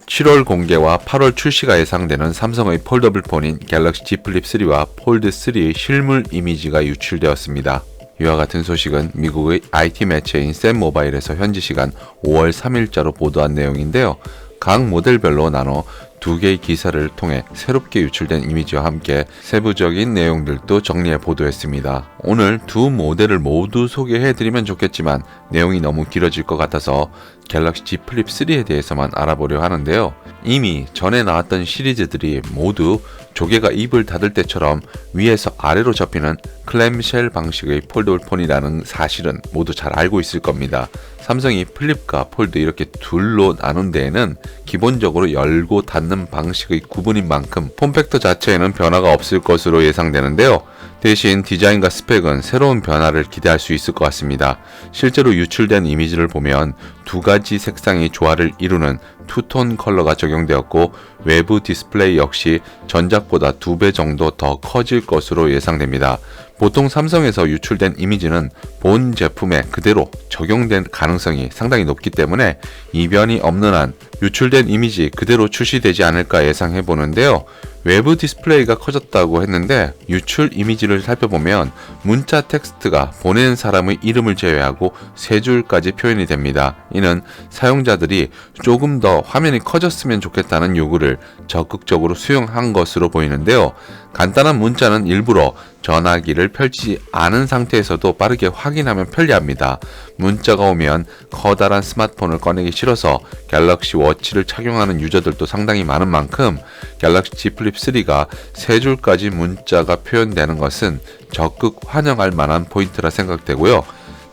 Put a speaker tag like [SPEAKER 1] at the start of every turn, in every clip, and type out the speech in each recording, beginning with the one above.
[SPEAKER 1] 7월 공개와 8월 출시가 예상되는 삼성의 폴더블 폰인 갤럭시 Z 플립 3와 폴드 3의 실물 이미지가 유출되었습니다. 이와 같은 소식은 미국의 IT 매체인 샘 모바일에서 현지 시간 5월 3일자로 보도한 내용인데요. 각 모델별로 나눠 두 개의 기사를 통해 새롭게 유출된 이미지와 함께 세부적인 내용들도 정리해 보도했습니다. 오늘 두 모델을 모두 소개해드리면 좋겠지만 내용이 너무 길어질 것 같아서 갤럭시 Z 플립 3에 대해서만 알아보려 하는데요. 이미 전에 나왔던 시리즈들이 모두 조개가 입을 닫을 때처럼 위에서 아래로 접히는 클램쉘 방식의 폴더블 폰이라는 사실은 모두 잘 알고 있을 겁니다. 삼성이 플립과 폴드 이렇게 둘로 나눈 데에는 기본적으로 열고 닫는 방식의 구분인 만큼 폼팩터 자체에는 변화가 없을 것으로 예상되는데요. 대신 디자인과 스펙은 새로운 변화를 기대할 수 있을 것 같습니다. 실제로 유출된 이미지를 보면 두 가지 색상이 조화를 이루는 투톤 컬러가 적용되었고 외부 디스플레이 역시 전작보다 2배 정도 더 커질 것으로 예상됩니다. 보통 삼성에서 유출된 이미지는 본 제품에 그대로 적용된 가능성이 상당히 높기 때문에 이변이 없는 한 유출된 이미지 그대로 출시되지 않을까 예상해 보는데요. 외부 디스플레이가 커졌다고 했는데 유출 이미지를 살펴보면 문자 텍스트가 보낸 사람의 이름을 제외하고 3줄까지 표현이 됩니다. 이는 사용자들이 조금 더 화면이 커졌으면 좋겠다는 요구를 적극적으로 수용한 것으로 보이는데요. 간단한 문자는 일부러 전화기를 펼치지 않은 상태에서도 빠르게 확인하면 편리합니다. 문자가 오면 커다란 스마트폰을 꺼내기 싫어서 갤럭시 워치를 착용하는 유저들도 상당히 많은 만큼 갤럭시 Z 플립 3가 3줄까지 문자가 표현되는 것은 적극 환영할 만한 포인트라 생각되고요.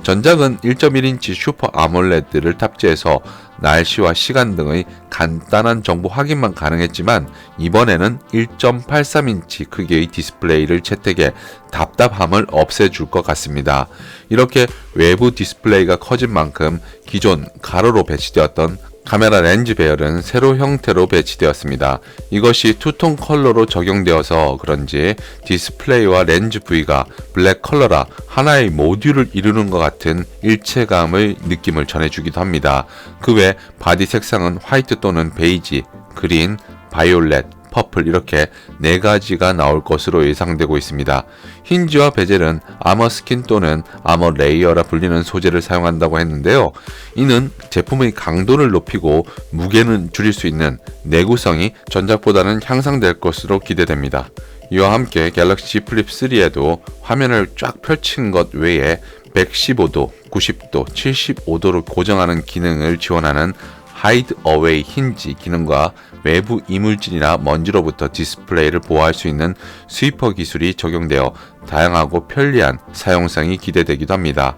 [SPEAKER 1] 전작은 1.1인치 슈퍼 아몰레드를 탑재해서 날씨와 시간 등의 간단한 정보 확인만 가능했지만 이번에는 1.83인치 크기의 디스플레이를 채택해 답답함을 없애줄 것 같습니다. 이렇게 외부 디스플레이가 커진 만큼 기존 가로로 배치되었던 카메라 렌즈 배열은 세로 형태로 배치되었습니다. 이것이 투톤 컬러로 적용되어서 그런지 디스플레이와 렌즈 부위가 블랙 컬러라 하나의 모듈을 이루는 것 같은 일체감의 느낌을 전해주기도 합니다. 그 외 바디 색상은 화이트 또는 베이지, 그린, 바이올렛, 퍼플 이렇게 4가지가 나올 것으로 예상되고 있습니다. 힌지와 베젤은 아머 스킨 또는 아머 레이어라 불리는 소재를 사용한다고 했는데요. 이는 제품의 강도를 높이고 무게는 줄일 수 있는 내구성이 전작보다는 향상될 것으로 기대됩니다. 이와 함께 갤럭시 Z 플립 3에도 화면을 쫙 펼친 것 외에 115도, 90도, 75도로 고정하는 기능을 지원하는 하이드 어웨이 힌지 기능과 외부 이물질이나 먼지로부터 디스플레이를 보호할 수 있는 스위퍼 기술이 적용되어 다양하고 편리한 사용성이 기대되기도 합니다.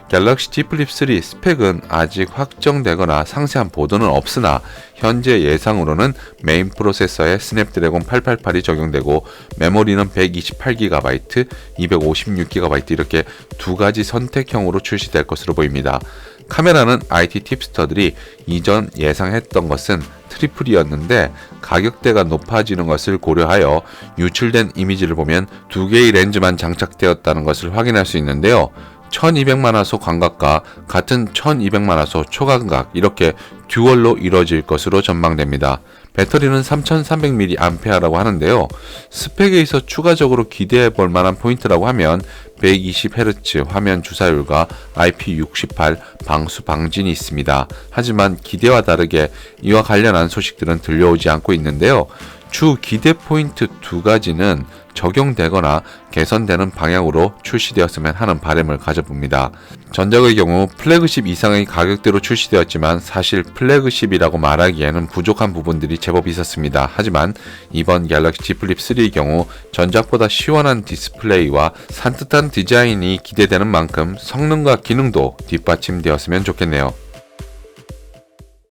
[SPEAKER 1] 갤럭시 Z 플립 3 스펙은 아직 확정되거나 상세한 보도는 없으나 현재 예상으로는 메인 프로세서에 스냅드래곤 888이 적용되고 메모리는 128GB, 256GB 이렇게 2가지 선택형으로 출시될 것으로 보입니다. 카메라는 IT 팁스터들이 이전 예상했던 것은 트리플이었는데 가격대가 높아지는 것을 고려하여 유출된 이미지를 보면 2개의 렌즈만 장착되었다는 것을 확인할 수 있는데요. 1200만화소 광각과 같은 1200만화소 초광각 이렇게 듀얼로 이루어질 것으로 전망됩니다. 배터리는 3300mAh라고 하는데요. 스펙에 있어 추가적으로 기대해 볼 만한 포인트라고 하면 120Hz 화면 주사율과 IP68 방수 방진이 있습니다. 하지만 기대와 다르게 이와 관련한 소식들은 들려오지 않고 있는데요. 주 기대 포인트 2가지는 적용되거나 개선되는 방향으로 출시되었으면 하는 바람을 가져봅니다. 전작의 경우 플래그십 이상의 가격대로 출시되었지만 사실 플래그십이라고 말하기에는 부족한 부분들이 제법 있었습니다. 하지만 이번 갤럭시 Z 플립 3의 경우 전작보다 시원한 디스플레이와 산뜻한 디자인이 기대되는 만큼 성능과 기능도 뒷받침되었으면 좋겠네요.